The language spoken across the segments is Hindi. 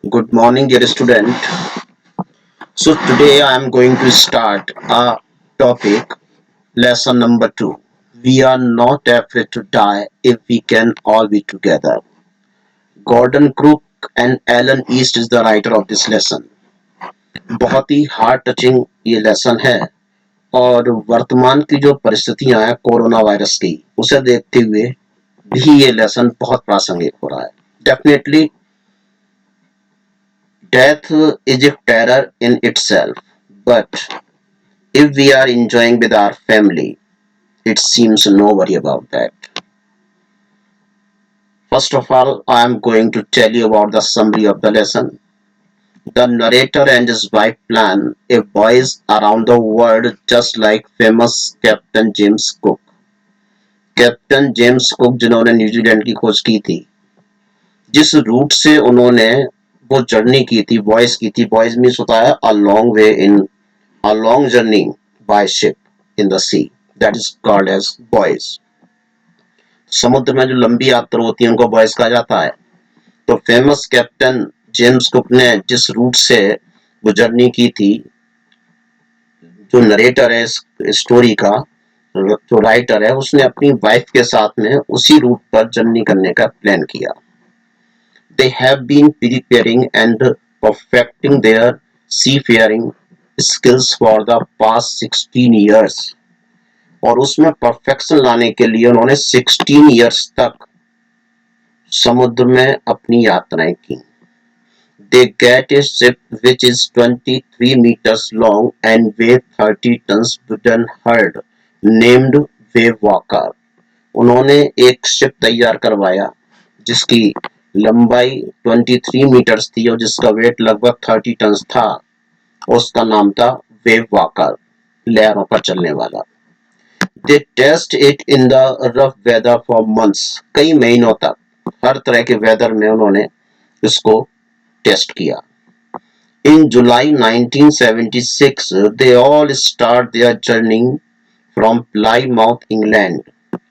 Good morning, dear student. So today I am going to start a topic, lesson number 2. We are not afraid to die if we can all be together. Gordon Crook and Alan East is the writer of this lesson. बहुत ही हार्ट टचिंग ये लेसन है और वर्तमान की जो परिस्थितियां हैं कोरोना वायरस की उसे देखते हुए भी ये लेसन बहुत प्रासंगिक हो रहा है. Definitely death is a terror in itself, but if we are enjoying with our family, it seems no worry about that. First of all, I am going to tell you about the summary of the lesson. The narrator and his wife plan a voyage around the world just like famous Captain James Cook. Captain James cook जिन्होंने न्यूजीलैंड की खोज की थी, जिस रूट से उन्होंने वो जर्नी की थी, वॉयज की थी. वॉयज मीन्स होता है a long way in a long journey by ship in the sea, that is called as voyage. समुद्र में जो लंबी यात्रा होती है उनको वॉयज कहा जाता है. तो फेमस कैप्टन जेम्स कुक ने जिस रूट से वो जर्नी की थी, जो नरेटर है इस स्टोरी का, जो राइटर है, उसने अपनी वाइफ के साथ में उसी रूट पर जर्नी करने का प्लान किया. They have been preparing and perfecting their seafaring skills for the past 16 years. और उसमें परफेक्शन लाने के लिए उन्होंने 16 इयर्स तक समुद्र में अपनी यात्राएं की. They get a ship which is 23 meters long and weigh 30 tons wooden hull named Wave Walker. उन्होंने एक शिप तैयार करवाया जिसकी लंबाई 23 मीटर्स थी और जिसका वेट लगभग 30 टन था. उसका नाम था वेव वॉकर, लहरों पर चलने वाला. They test it in the rough weather for months. कई महीनों तक हर तरह के वेदर में उन्होंने इसको टेस्ट किया. In July 1976, they all start their journey from Plymouth, England.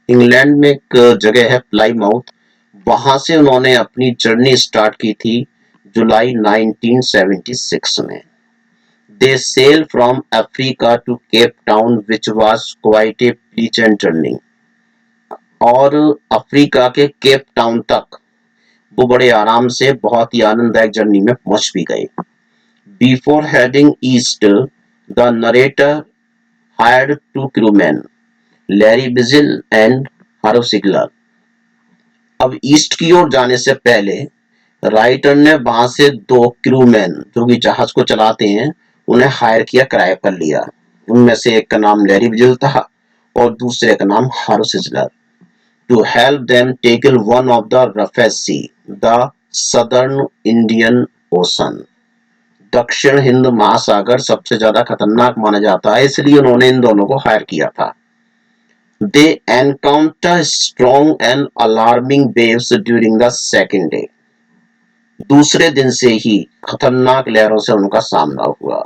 England में एक जगह है प्लाईमाउथ, वहां से उन्होंने अपनी जर्नी स्टार्ट की थी जुलाई 1976 में. They sail from Africa to Cape Town, which was quite a pleasant journey. और अफ्रीका के केप टाउन तक वो बड़े आराम से बहुत ही आनंददायक जर्नी में पहुंच भी गए. Before heading east, the narrator hired two crewmen, Larry Bizzle and Haro Sigler. अब ईस्ट की ओर जाने से पहले राइटर ने वहां से दो क्रूमैन जो कि जहाज को चलाते हैं उन्हें हायर किया, किराए पर लिया. उनमें से एक का नाम लैरी विजिल था और दूसरे का नाम हारो सिजलर. To help them tackle one of the roughest sea, the southern Indian Ocean. दक्षिण हिंद महासागर सबसे ज्यादा खतरनाक माना जाता है, इसलिए उन्होंने इन दोनों को हायर किया था. They encounter strong and alarming waves during the second day. दूसरे दिन से ही खतरनाक लहरों से उनका सामना हुआ.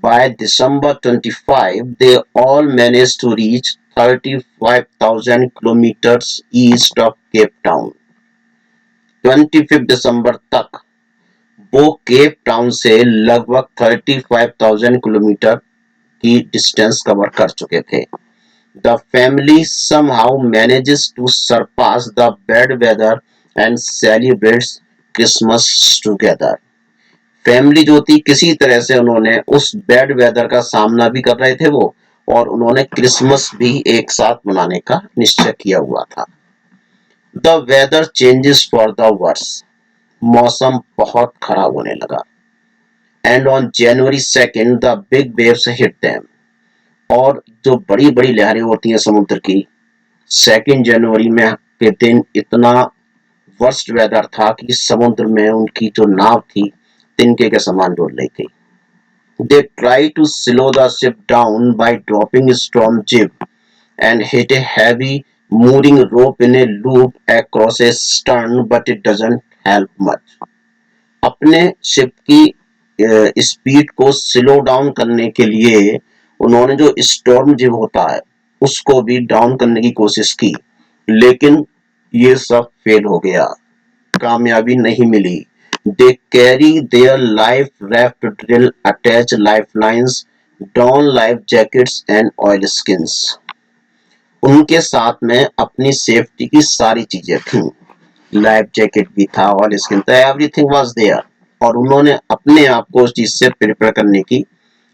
By December 25, they all managed to reach 35,000 kilometers east of Cape Town. 25 दिसंबर तक वो केप टाउन से लगभग 35,000 किलोमीटर की डिस्टेंस कवर कर चुके थे. The family somehow manages to surpass the bad weather and celebrates Christmas together. Family जो थी किसी तरह से उन्होंने उस बैड वेदर का सामना भी कर रहे थे वो, और उन्होंने क्रिसमस भी एक साथ मनाने का निश्चय किया हुआ था. The weather changes for the worse. मौसम बहुत खराब होने लगा. And on January 2nd, the big waves hit them. और जो बड़ी बड़ी लहरें होती हैं समुद्र की, 2 जनवरी में के दिन इतना वर्स्ट वेदर था कि समुद्र में उनकी जो नाव थी तिनके के समान डोल रही थी. They try to slow the ship down by dropping a storm jib and hit a heavy mooring rope in a loop across a stern, but it doesn't help much. अपने शिप की स्पीड को स्लो डाउन करने के लिए उन्होंने जो स्टॉर्म जिब होता है उसको भी डाउन करने की कोशिश की, लेकिन ये सब फेल हो गया, कामयाबी नहीं मिली. They carry their life raft drill, attach lifelines, don life jackets and oilskins. उनके साथ में अपनी सेफ्टी की सारी चीजें थी, लाइफ जैकेट भी था, oilskin था, एवरीथिंग वाज देयर। और उन्होंने अपने आप को उस चीज से प्रिपेयर करने की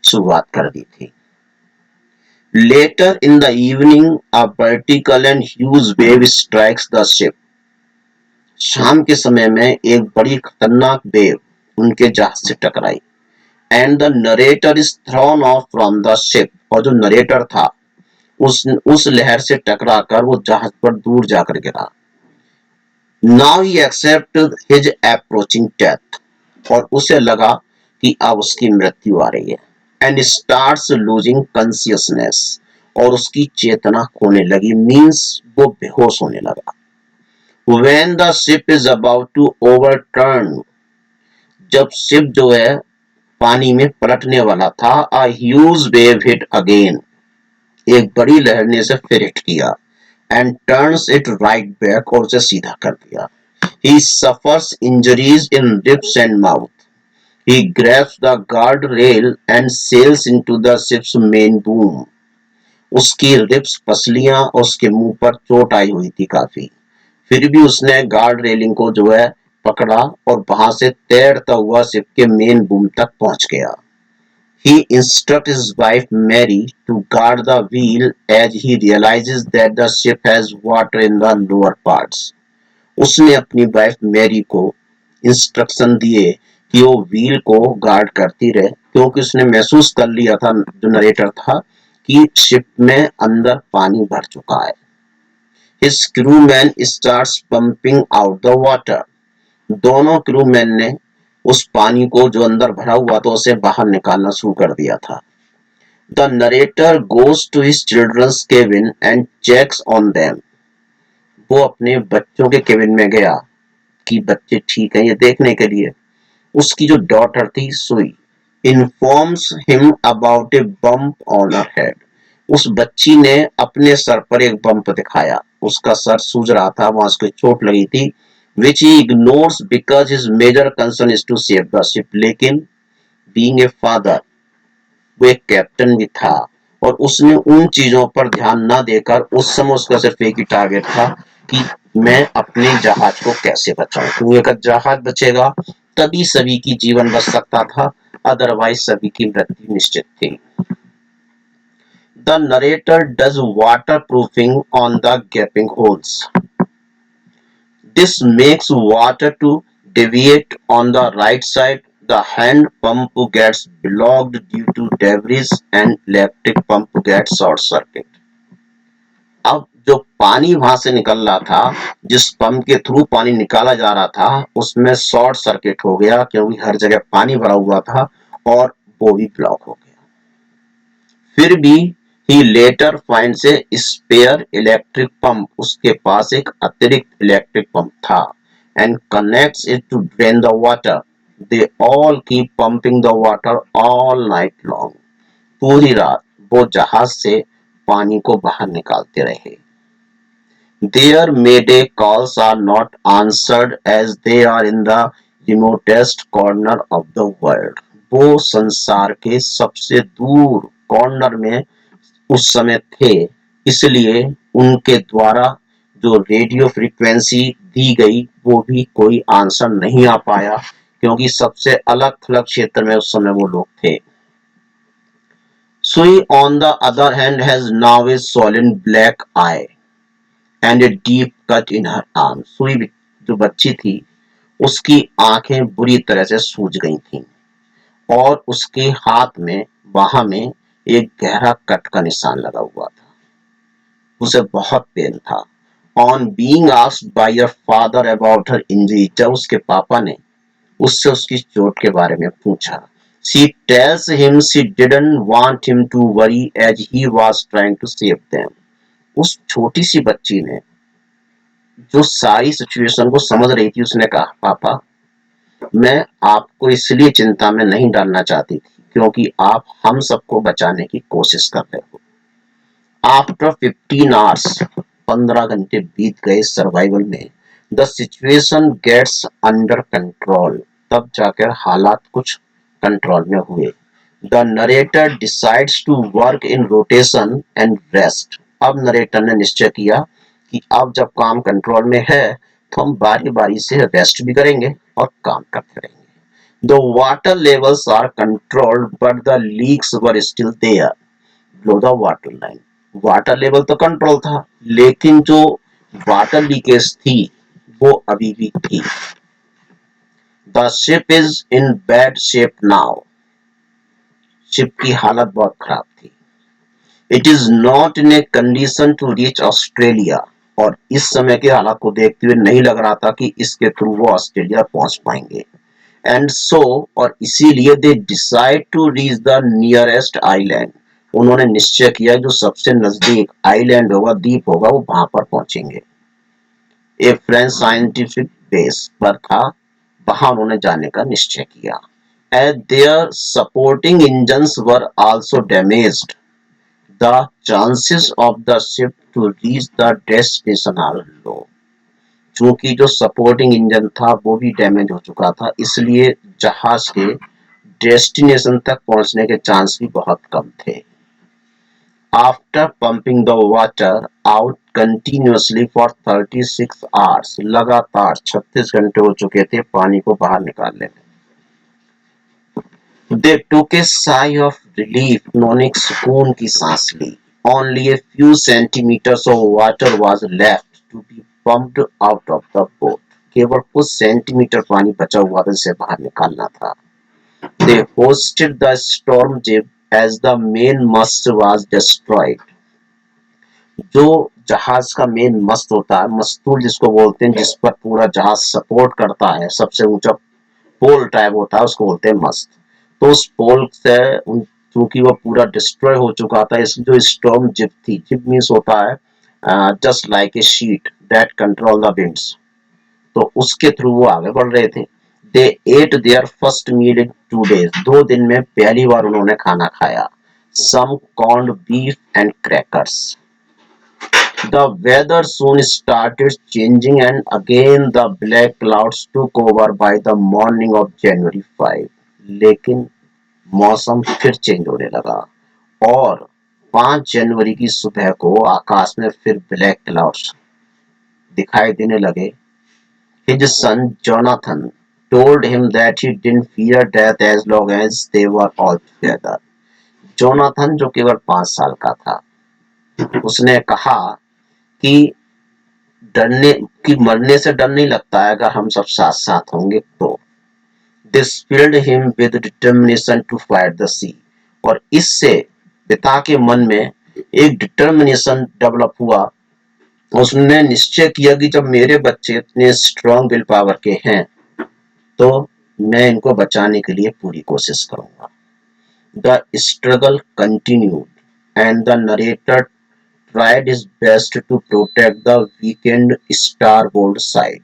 शुरुआत कर दी थी। Later in the evening, a vertical and huge wave strikes the ship. शाम के समय में एक बड़ी खतरनाक वेव उनके जहाज से टकराई। And the narrator is throne of from the ship, और जो नरेटर था उस लहर से टकराकर वो जहाज पर दूर जाकर गिरा। Now he accept his approaching death, और उसे लगा कि अब उसकी मृत्यु आ रही है। एंड स्टार्ट्स लूजिंग कॉन्शियसनेस, और उसकी चेतना खोने लगी, मीन्स वो बेहोश होने लगा। When the ship is about to overturn, जब शिप जो है पानी में पलटने वाला था, a huge wave hit again, एक बड़ी लहर ने इसे फिर हिट किया। and turns it right back, और उसे सीधा कर दिया। He suffers injuries in ribs and mouth. He grabs the guard rail and sails into the ship's main boom. उसकी रिब्स, पसलियां और उसके मुंह पर चोट आई हुई थी काफी, फिर भी उसने गार्ड रेलिंग को जो है पकड़ा और वहां से तैरता हुआ शिप के मेन बूम तक पहुंच गया। He instructs his wife Mary to guard the wheel as he realizes that the ship has water in the lower parts. उसने अपनी वाइफ मैरी को इंस्ट्रक्शन दिए कि वो व्हील को गार्ड करती रहे, क्योंकि उसने महसूस कर लिया था, जो नरेटर था, कि शिप में अंदर पानी भर चुका है। His crewman starts pumping out the water. दोनों क्रूमैन ने उस पानी को जो अंदर भरा हुआ था उसे बाहर निकालना शुरू कर दिया था। The narrator goes to his children's cabin and checks on them. वो अपने बच्चों के केबिन में गया कि बच्चे ठीक हैं ये देखने के लिए। उसकी जो डॉटर थी सुई informs him about a bump on her head. उस बच्ची ने अपने सर पर एक बम्प दिखाया, उसका सर सूज रहा था, वहां उसको चोट लगी थी, which he ignores because his major concern is to save the ship. लेकिन being a father, वो एक कैप्टन भी था और उसने उन चीजों पर ध्यान ना देकर उस समय उसका सिर्फ एक ही टारगेट था कि मैं अपने जहाज को कैसे बचाऊं, क्योंकि अगर जहाज बचेगा तभी सभी की जीवन बच सकता था, अदरवाइज सभी की मृत्यु निश्चित थी। The narrator does waterproofing on the gaping holes. This makes water to deviate on the right side. The hand pump gets blocked due to debris and electric pump gets short circuit. अब जो पानी वहां से निकल रहा था, जिस पंप के थ्रू पानी निकाला जा रहा था, उसमें शॉर्ट सर्किट हो गया, क्योंकि हर जगह पानी भरा हुआ था और वो भी ब्लॉक हो गया। फिर भी he later finds a spare electric pump, उसके पास एक अतिरिक्त इलेक्ट्रिक पंप था, and connects it to drain the water. They all keep pumping the water all night long. पूरी रात वो जहाज से पानी को बाहर निकालते रहे। Their mayday calls are not answered as they are in the remotest corner of the world. वो संसार के सबसे दूर कॉर्नर में उस समय थे, इसलिए उनके द्वारा जो रेडियो फ्रीक्वेंसी दी गई वो भी कोई आंसर नहीं आ पाया, क्योंकि सबसे अलग थलग क्षेत्र में उस समय वो लोग थे। Sui on the other hand has now a swollen black eye and a deep cut in her arm. सुई जो बच्ची थी उसकी आंखें बुरी तरह से सूज गई थीं और उसके हाथ में बाह में एक गहरा कट का निशान लगा हुआ था। उसे बहुत पेन था। On being asked by her father about her injury, जब उसके पापा ने उससे उसकी चोट के बारे में पूछा, she tells him she didn't want him to worry as he was trying to save them. उस छोटी सी बच्ची ने जो सारी सिचुएशन को समझ रही थी, उसने कहा, पापा मैं आपको इसलिए चिंता में नहीं डालना चाहती थी क्योंकि आप हम सबको बचाने की कोशिश कर रहे हो। After 15 hours, 15 घंटे बीत गए सर्वाइवल में, the situation gets under control. तब जाकर हालात कुछ कंट्रोल में हुए। The narrator decides to work in rotation and rest. अब नरेटर ने निश्चय किया कि अब जब काम कंट्रोल में है तो हम बारी बारी से रेस्ट भी करेंगे और काम करते रहेंगे। The water levels are controlled, but the leaks were still there below the water line. Water level तो कंट्रोल था, लेकिन जो वाटर लीकेज थी वो अभी भी थी। The ship is in bad shape now. Ship की हालत बहुत खराब थी। It is not in a condition to reach Australia. और इस समय के हालात को देखते हुए नहीं लग रहा था कि इसके थ्रू वो ऑस्ट्रेलिया पहुंच पाएंगे। एंड सो और इसीलिए they decide to reach the nearest island. उन्होंने निश्चय किया जो सबसे नजदीक आइलैंड होगा, द्वीप होगा, वो वहां पर पहुंचेंगे। ए फ्रेंच साइंटिफिक बेस पर था, वहां उन्होंने जाने का निश्चय किया। As their supporting engines were also damaged, the chances of the ship to reach the destination are low. चूंकि जो सपोर्टिंग इंजन था वो भी डैमेज हो चुका था, इसलिए जहाज के डेस्टिनेशन तक पहुंचने के चांस भी बहुत कम थे। After pumping the water out continuously for 36 hours, लगातार 36 घंटे हो चुके थे पानी को बाहर निकालने में। They took a sigh of relief, उन्होंने एक सुकून की सांस ली। Only a few centimetres of water was left to be pumped out of the boat. केवल कुछ सेंटीमीटर पानी बचा हुआ था जिसे बाहर निकालना था। They hoisted the storm jib as the mainmast was destroyed. जो जहाज का मेन मस्त होता है, मस्तूल जिसको बोलते हैं, जिस पर पूरा जहाज सपोर्ट करता है, सबसे ऊंचा पोल टाइप होता है, उसको बोलते हैं मस्त। तो उस पोल से क्योंकि वो पूरा डिस्ट्रॉय हो चुका था, इसलिए जो स्टॉर्म जिप थी, जिप मीन्स होता है just like a sheet that control the winds, तो उसके थ्रू वो आगे बढ़ रहे थे। They ate their first meal in 2 days, 2 दिन में पहली बार उन्होंने खाना खाया। Some corned beef and crackers. The weather soon started changing and again the black clouds took over by the morning of January 5. लेकिन मौसम फिर चेंज होने लगा और 5 जनवरी की सुबह को आकाश में फिर ब्लैक क्लाउड्स दिखाई देने लगे। His son Jonathan told him that he didn't fear death as long as they were all together. Jonathan जो केवल 5 साल का था, उसने कहा कि डरने कि मरने से डर नहीं लगता है अगर हम सब साथ साथ होंगे तो। This filled him with determination to fight the sea. और इससे पिता के मन में एक डिटर्मिनेशन डेवलप हुआ। उसने निश्चय किया कि जब मेरे बच्चे इतने स्ट्रॉन्ग विल पावर के हैं तो मैं इनको बचाने के लिए पूरी कोशिश करूंगा। The struggle continued and the narrator tried his best to protect the weakened starboard side.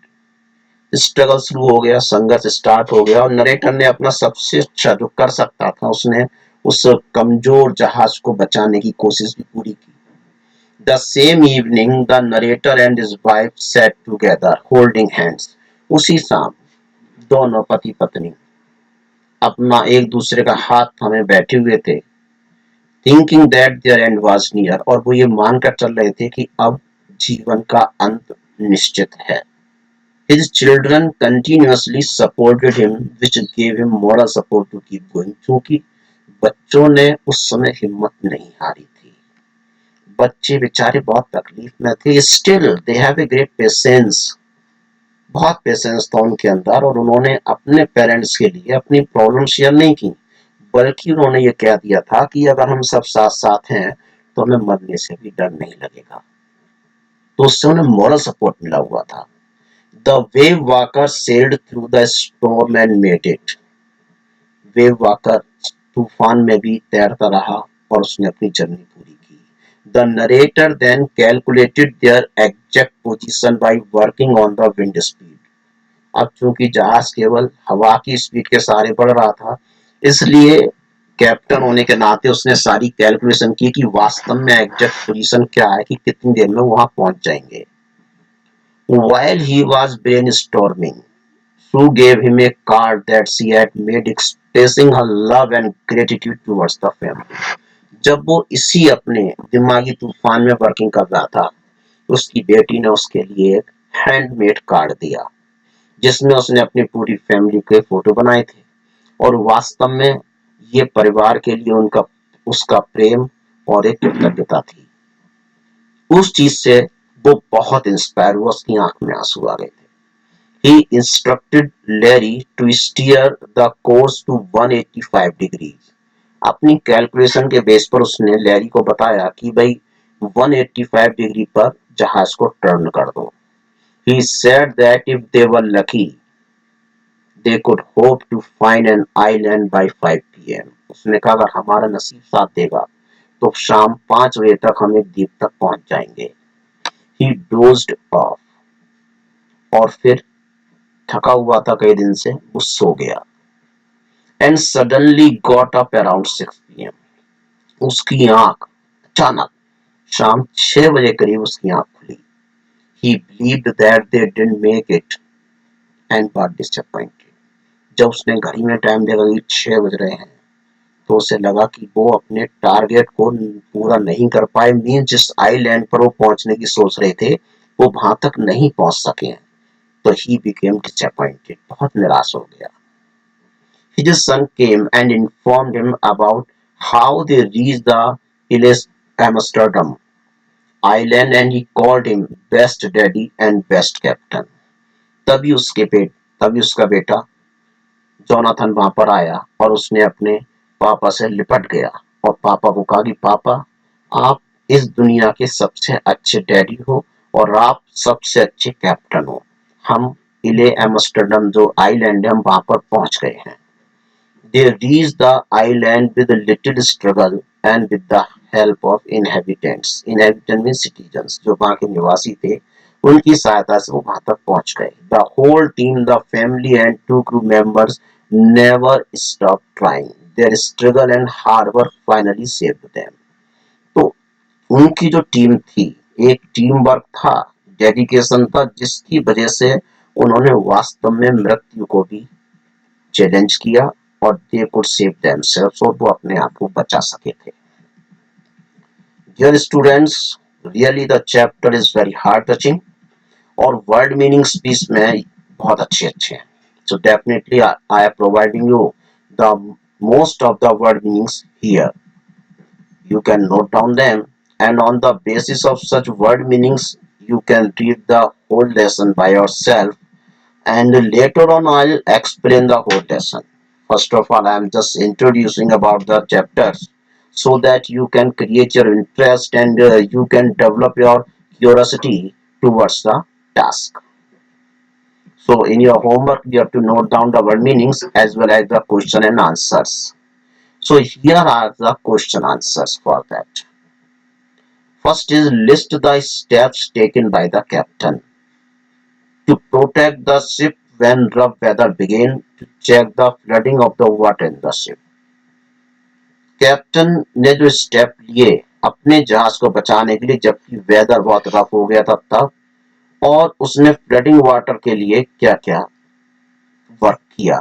Struggle शुरू हो गया, संघर्ष स्टार्ट हो गया और नरेटर ने अपना सबसे अच्छा जो कर सकता था, उसने उस कमजोर जहाज को बचाने की कोशिश भी पूरी की। The same evening, the narrator and his wife sat together, holding hands. उसी शाम दोनों पति पत्नी अपना एक दूसरे का हाथ थामे बैठे हुए थे। Thinking that their end was near, और वो ये मानकर चल रहे थे कि अब जीवन का अंत निश्चित है। His children continuously supported him, which gave him moral support to keep going. क्योंकि बच्चों ने उस समय हिम्मत नहीं हारी थी। बच्चे बेचारे बहुत तकलीफ में थे। Still they have a great patience. बहुत पेशेंस था उनके अंदर और उन्होंने अपने पेरेंट्स के लिए अपनी प्रॉब्लम शेयर नहीं की, बल्कि उन्होंने ये कह दिया था कि अगर हम सब साथ साथ हैं तो हमें मरने से भी डर नहीं लगेगा। तो उससे उन्हें मॉरल सपोर्ट मिला हुआ था। The wave walker sailed through the storm and made it. Wave walker तूफान में भी तैरता रहा और उसने अपनी जर्नी पूरी की। The narrator then calculated their exact position by working on the wind speed. अब चूंकि जहाज केवल हवा की स्पीड के सहारे बढ़ रहा था, इसलिए कैप्टन होने के नाते उसने सारी कैलकुलेशन की कि वास्तव में एग्जैक्ट पोजीशन क्या है, कि कितनी देर में वहां पहुंच जाएंगे। While he was brainstorming, Sue gave him a card that she had made expressing her love and gratitude towards the family. जब वो इसी अपने दिमागी तूफान में वर्किंग कर रहा था, उसकी बेटी ने उसके लिए एक हैंडमेड कार्ड दिया, जिसमें उसने अपनी पूरी फैमिली के फोटो बनाए थे और वास्तव में ये परिवार के लिए उनका उसका प्रेम और एक कृतज्ञता थी। उस चीज से वो बहुत इंस्पायर हुआ, उसकी आंख में आंसू आ गए थे। He instructed Larry to steer the course to 185 degrees. अपनी कैलकुलेशन के बेस पर उसने लैरी को बताया कि भाई 185 डिग्री पर जहाज को टर्न कर दो। He said that if they were lucky, they could hope to find an island by 5 p.m. उसने कहा अगर हमारा नसीब साथ देगा तो शाम 5 बजे तक हम एक द्वीप तक पहुंच जाएंगे। He dozed off और फिर थका हुआ था कई दिन से, वो सो गया। And suddenly got up around 6 p.m. उसकी आंख अचानक शाम 6 बजे करीब उसकी आंख खुली। He believed that they didn't make it and got disappointed. जब उसने घड़ी में टाइम देखा कि 6 बज रहे हैं, तो उसे लगा कि वो अपने टारगेट को पूरा नहीं कर पाए, मीन जिस आइलैंड पर वो पहुंचने की सोच रहे थे वो वहां तक नहीं पहुंच सके हैं। तो ही बिकेम डिसअपॉइंटेड, बहुत निराश हो गया। His son came and informed him about how they reached the Illes Amsterdam island and he called him best daddy and best captain. तभी उसके पेट तभी उसका बेटा जोनाथन वहां पर आया और उसने अपने पापा से लिपट गया और पापा को कहा कि पापा, आप इस दुनिया के सबसे अच्छे डैडी हो और आप सबसे अच्छे कैप्टन हो। हम इले एम्स्टर्डम जो आइलैंड है हम वहां पर पहुंच गए हैं। They reached the island with a little struggle and with the help of inhabitants. Inhabitant means citizens, जो वहाँ के निवासी थे, उनकी सहायता से वो वहाँ तक पहुँच गए। The whole team, the family and two crew members never stopped trying. Their struggle and hard work finally saved them. तो उनकी जो टीम थी, एक टीम वर्क था, डेडिकेशन था, जिसकी वजह से उन्होंने वास्तव में मृत्यु को भी चैलेंज किया और दे कुड सेव देमसेल्व्स और वो अपने आप को बचा सके थे। Dear students, really the chapter is very heart touching और वर्ड मीनिंग्स भी इसमें बहुत अच्छे अच्छे हैं। So definitely I am providing you the most of the word meanings here. You can note down them and on the basis of such word meanings you can read the whole lesson by yourself and later on I'll explain the whole lesson. First of all, I am just introducing about the chapters so that you can create your interest and you can develop your curiosity towards the task. So in your homework, you have to note down the word meanings as well as the question and answers. So here are the question answers for that. First is list the steps taken by the captain to protect the ship when rough weather began, to check the flooding of the water in the ship. Captain ने जो स्टेप लिए अपने जहाज को बचाने के लिए जबकि वेदर बहुत रफ हो गया था तब, और उसने फ्लडिंग वाटर के लिए क्या क्या वर्क किया।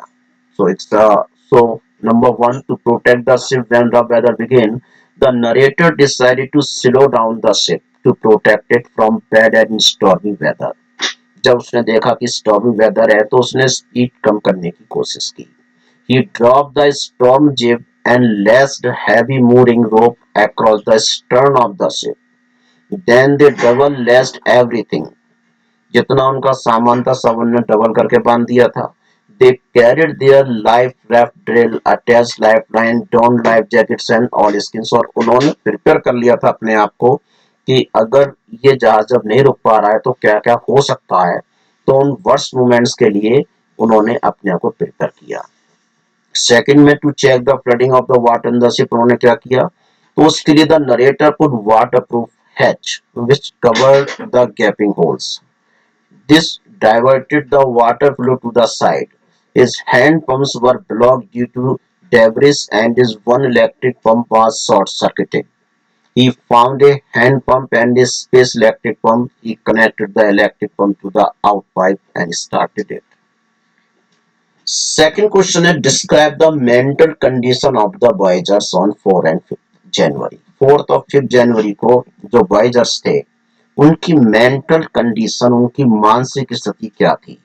So it's so number 1, to protect the ship when rough weather began, the narrator decided to slow down the ship to protect it from bad and stormy weather. जब उसने देखा कि स्टॉर्मी वेदर है तो उसने स्पीड कम करने की कोशिश की। He dropped the storm jib and lashed heavy mooring rope across the stern of the ship. Then they double lashed everything. जितना उनका सामान था सब उन्होंने डबल करके बांध दिया था। They carried their life raft drill, attached lifeline, donned life jackets and all skins और उन्होंने प्रिपेयर कर लिया था अपने आप को कि अगर ये जहाज जब नहीं रुक पा रहा है तो क्या क्या हो सकता है। तो उन वर्स्ट मोमेंट्स के लिए उन्होंने अपने आप को प्रिपेयर किया। सेकंड में to check the flooding of the water in the ship, उन्होंने क्या किया तो उसके लिए the narrator put waterproof hatch which covered the gaping holes. This diverted the water flow to the side. His hand pumps were blocked due to debris and his one electric pump was short circuited. He found a hand pump and a space electric pump. He connected the electric pump to the out pipe and started it. Second question है describe the mental condition of the voyagers on 4 and 5 January. 4 और 5 जनवरी को जो वॉयजर्स थे उनकी मेंटल कंडीशन, उनकी मानसिक स्थिति क्या थी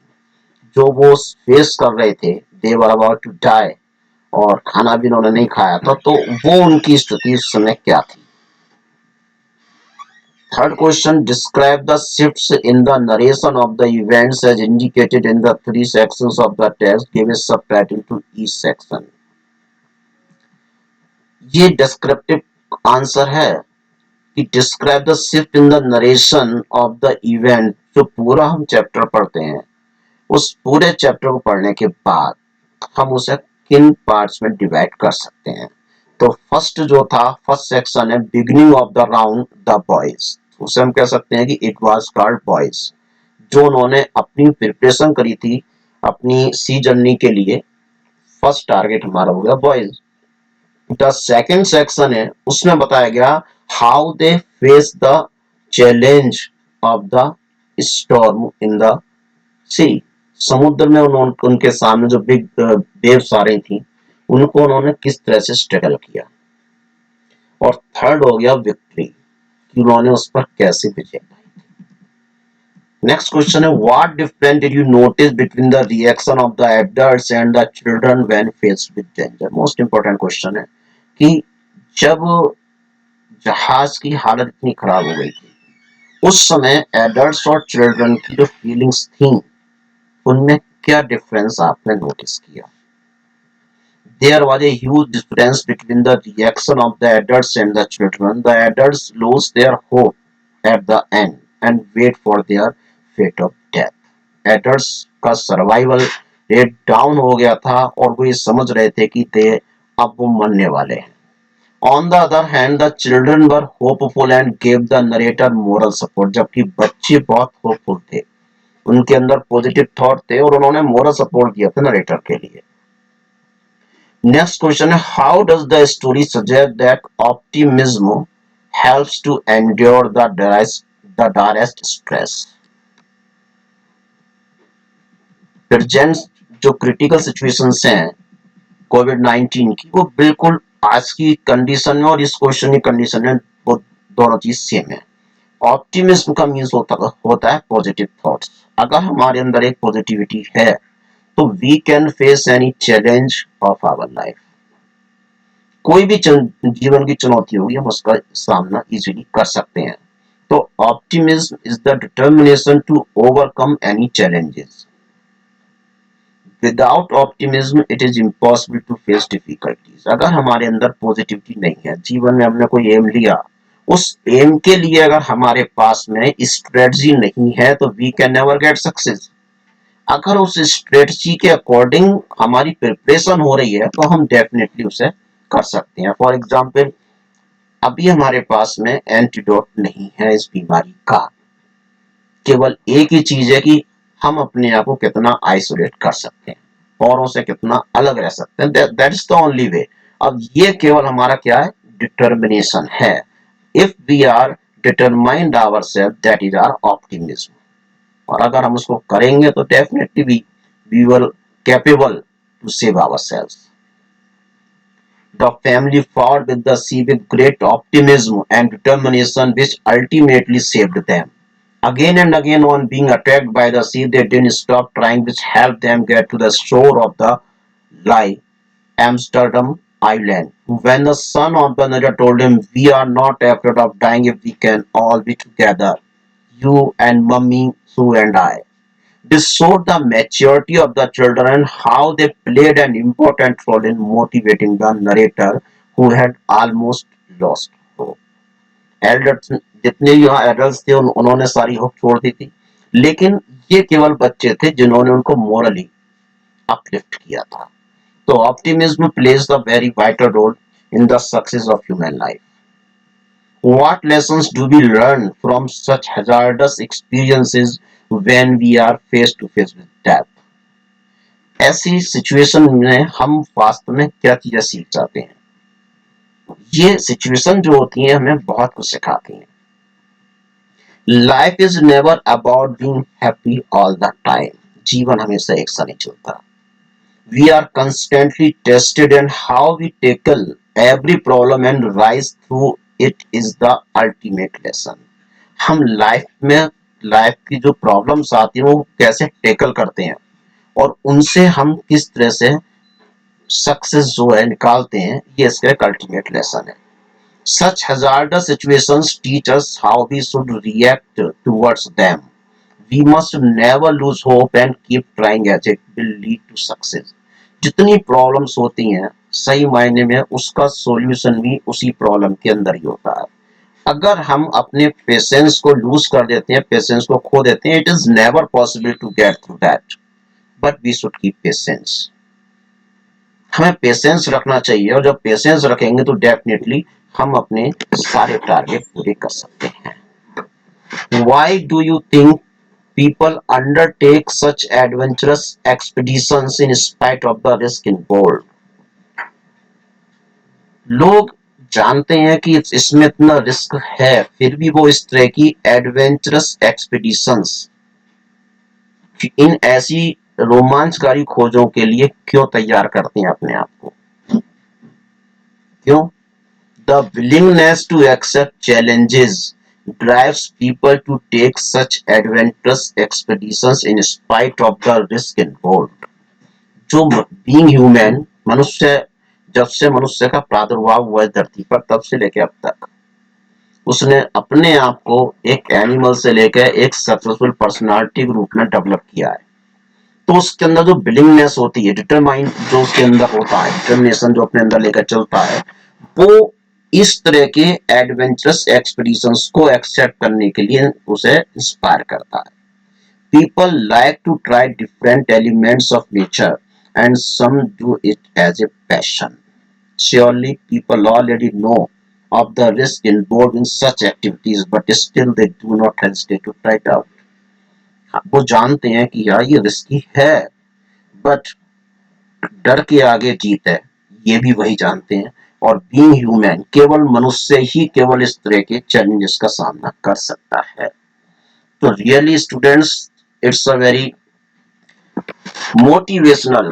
जो वो फेस कर रहे थे। दे वर अबाउट टू डाई और खाना भी उन्होंने नहीं खाया था, तो वो उनकी स्थिति उस समय क्या थी। Third question describe the shifts in the narration of the events as indicated in the three sections of the text, give a subtitle to each section। ये डिस्क्रिप्टिव आंसर है कि describe the shift in the narration of the event. जो पूरा हम चैप्टर पढ़ते हैं उस पूरे चैप्टर को पढ़ने के बाद हम उसे किन पार्ट्स में डिवाइड कर सकते हैं। तो फर्स्ट जो था, फर्स्ट सेक्शन है beginning of the round the boys, उसे हम कह सकते हैं कि इट वाज कॉल्ड बॉयज। जो उन्होंने अपनी प्रिपरेशन करी थी अपनी सी जर्नी के लिए, फर्स्ट टारगेट हमारा हो गया बॉयज। द सेकंड सेक्शन है उसमें बताया गया how they face the challenge of the storm in the sea. समुद्र में उनके सामने जो बिग वेव्स आ रही थी उनको उन्होंने किस तरह से स्ट्रगल किया। और थर्ड हो गया विक्ट्री, कि उन्होंने उस पर कैसे विजय पाई। नेक्स्ट क्वेश्चन है what difference did you notice between the reaction of the adults and the children when faced with danger. Most important question है कि जब जहाज की हालत इतनी खराब हो गई थी उस समय एडल्ट्स और चिल्ड्रन की जो फीलिंग्स थी उनमें क्या डिफरेंस आपने नोटिस किया। There was a huge difference between the reaction of the adults and the children. The adults lose their hope at the end and wait for their fate of death. Adults का सर्वाइवल रेट डाउन हो गया था और वो ये समझ रहे थे कि ते अब वो मरने वाले हैं। On the other hand, the children were hopeful and gave the narrator moral support. जबकि बच्चे बहुत होपफुल थे, उनके अंदर पॉजिटिव थॉट थे और उन्होंने मोरल सपोर्ट दिया था नरेटर के लिए। Next question, how does the story suggest that optimism helps to endure the direst stress? Present जो क्रिटिकल सिचुएशंस हैं कोविड-19 की, वो बिल्कुल आज की कंडीशन में और इस क्वेश्चन की कंडीशन में वो दोनों चीज सेम है। ऑप्टिमिज्म का मीन्स होता है पॉजिटिव थॉट्स। अगर हमारे अंदर एक पॉजिटिविटी है तो we can face any challenge of our life. कोई भी जीवन की चुनौती होगी हम उसका सामना इजीली कर सकते हैं। तो optimism is the determination to overcome any challenges. Without optimism it is impossible to face difficulties. अगर हमारे अंदर पॉजिटिविटी नहीं है, जीवन में हमने कोई एम लिया, उस एम के लिए अगर हमारे पास में स्ट्रेटजी नहीं है तो we can never get success. अगर उस स्ट्रेटजी के अकॉर्डिंग हमारी प्रिपरेशन हो रही है तो हम डेफिनेटली उसे कर सकते हैं। फॉर एग्जाम्पल अभी हमारे पास में एंटीडोट नहीं है इस बीमारी का, केवल एक ही चीज है कि हम अपने आप को कितना आइसोलेट कर सकते हैं, औरों से कितना अलग रह सकते हैं। That is the only way. अब ये केवल हमारा क्या है, डिटर्मिनेशन है। If we are determined our self that is our optimism. और अगर हम उसको करेंगे तो definitely we will capable to save our self. The family fought with the sea with great optimism and determination, which ultimately saved them. Again and again, on being attacked by the sea, they didn't stop trying, which helped them get to the shore of the lie, Amsterdam Island. When the son of the narrator told him, "We are not afraid of dying if we can all be together, you and Mummy, Sue and I." This showed the maturity of the children and how they played an important role in motivating the narrator who had almost lost hope. Elders जितने भी यहाँ एडल्ट्स थे उन्होंने सारी होप छोड़ दी थी, लेकिन ये केवल बच्चे थे जिन्होंने उनको मोरली अपलिफ्ट किया था। तो optimism plays the very vital role in the success of human life. What lessons do we learn from such hazardous experiences when we are face to face with death? ऐसी सिचुएशन में हम वास्तव में क्या चीजें सीख जाते हैं। ये सिचुएशन जो होती है हमें बहुत कुछ सिखाती हैं। Life is never about being happy all the time. जीवन हमेशा एक सा नहीं चलता। We are constantly tested, and how we tackle every problem and rise through it is the ultimate lesson. हम लाइफ की जो प्रॉब्लम्स आती हैं वो कैसे टैकल करते हैं और उनसे हम किस तरह से सक्सेस जो है निकालते हैं, ये इसका एक अल्टीमेट लेसन है. Such hazardous situations teach us how we should react towards them. We must never lose hope and keep trying as it will lead to success. जितनी प्रॉब्लम्स होती हैं सही मायने में उसका सॉल्यूशन भी उसी प्रॉब्लम के अंदर ही होता है. अगर हम अपने पेशेंस को लूज कर देते हैं, पेशेंस को खो देते हैं, it is never possible to get through that. But we should keep patience. हमें पेशेंस रखना चाहिए और जब पेशेंस रखेंगे तो डेफिनेटली हम अपने सारे टारगेट पूरे कर सकते हैं. Why do you think people undertake such adventurous expeditions in spite of the risk involved? लोग जानते हैं कि इसमें इतना रिस्क है, फिर भी वो इस तरह की एडवेंचरस एक्सपीडिशंस, इन ऐसी रोमांचकारी खोजों के लिए क्यों तैयार करते हैं अपने आप को? क्यों? The willingness to accept challenges drives people to take such adventurous expeditions in spite of the risk involved. जो बीइंग ह्यूमन, मनुष्य, जब से मनुष्य का प्रादुर्भाव हुआ है धरती पर तब से लेकर अब तक उसने अपने आप को एक एनिमल से लेकर एक सक्सेसफुल पर्सनालिटी के रूप में डेवलप किया है. तो उसके अंदर जो विलिंगनेस होती है, डिटरमाइन जो उसके अंदर होता है, डिटर्मिनेशन जो अपने अंदर लेकर चलता है, वो इस तरह के एडवेंचरस एक्सपीडिशंस को एक्सेप्ट करने के लिए उसे इंस्पायर करता है. People like to try different elements of nature and some do it as a passion. Surely people already know of the risk involved in such activities, but still they do not hesitate to try it out. वो जानते हैं कि यार ये रिस्की है, बट डर के आगे जीत है, ये भी वही जानते हैं. और बीइंग ह्यूमन, केवल मनुष्य ही केवल इस तरह के चैलेंजेस का सामना कर सकता है. तो really students, it's a very motivational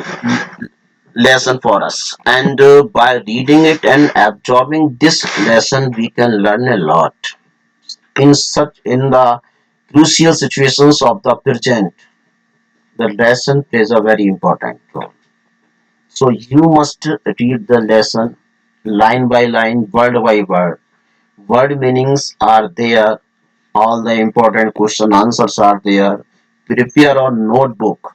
lesson for us, and by reading it and absorbing this lesson we can learn a lot in the crucial situations of the present. The lesson plays a very important role, so you must read the lesson line by line, word by word. Word meanings are there, all the important question answers are there. Prepare a notebook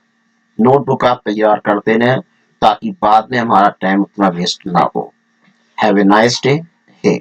आप तैयार करते रहें ताकि बाद में हमारा टाइम उतना वेस्ट ना हो. Have a nice day. Hey